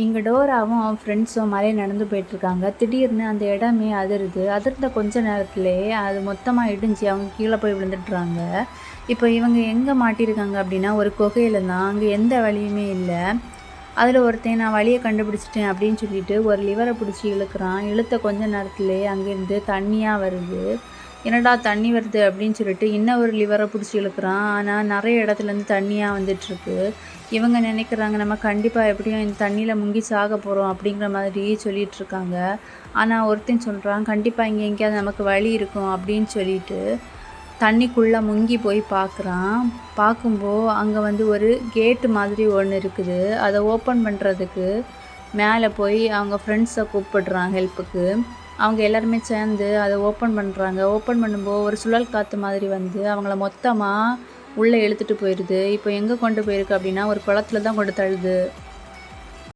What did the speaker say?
இங்கே டோராவும் அவன் ஃப்ரெண்ட்ஸும் மலையில் நடந்து போயிட்டுருக்காங்க. திடீர்னு அந்த இடமே அதிருது. அதிர்ந்த கொஞ்ச நேரத்துலேயே அது மொத்தமாக இடிஞ்சு அவங்க கீழே போய் விழுந்துட்டுறாங்க. இப்போ இவங்க எங்கே மாட்டியிருக்காங்க அப்படின்னா ஒரு குகையில் தான். அங்கே எந்த வழியுமே இல்லை. அதில் ஒருத்தன் நான் வழியை கண்டுபிடிச்சிட்டேன் அப்படின்னு சொல்லிட்டு ஒரு லிவரை பிடிச்சி இழுக்கிறான். இழுத்த கொஞ்ச நேரத்துலேயே அங்கேருந்து தண்ணியாக வருது. என்னடா தண்ணி வருது அப்படின்னு சொல்லிட்டு இன்னும் ஒரு லிவரை பிடிச்சி இழுக்கிறான். ஆனால் நிறைய இடத்துலேருந்து தண்ணியாக வந்துட்டுருக்கு. இவங்க நினைக்கிறாங்க நம்ம கண்டிப்பாக எப்படியும் இந்த தண்ணியில் முங்கி சாக போகிறோம் அப்படிங்கிற மாதிரி சொல்லிகிட்ருக்காங்க. ஆனால் ஒருத்தன் சொல்கிறான் கண்டிப்பாக இங்கே எங்கேயாவது நமக்கு வழி இருக்கும் அப்படின்னு சொல்லிட்டு தண்ணிக்குள்ளே முங்கி போய் பார்க்குறான். பார்க்கும்போது அங்கே ஒரு கேட்டு மாதிரி ஒன்று இருக்குது. அதை ஓப்பன் பண்ணுறதுக்கு மேலே போய் அவங்க ஃப்ரெண்ட்ஸை கூப்பிடுறான் ஹெல்ப்புக்கு. அவங்க எல்லாருமே சேர்ந்து அதை ஓப்பன் பண்ணுறாங்க. ஓப்பன் பண்ணும்போது ஒரு சுழல் காற்று மாதிரி வந்து அவங்கள மொத்தமாக உள்ளே இழுத்துட்டு போயிடுது. இப்போ எங்கே கொண்டு போயிருக்கு அப்படின்னா ஒரு குளத்துல தான் கொண்டு தள்ளுது.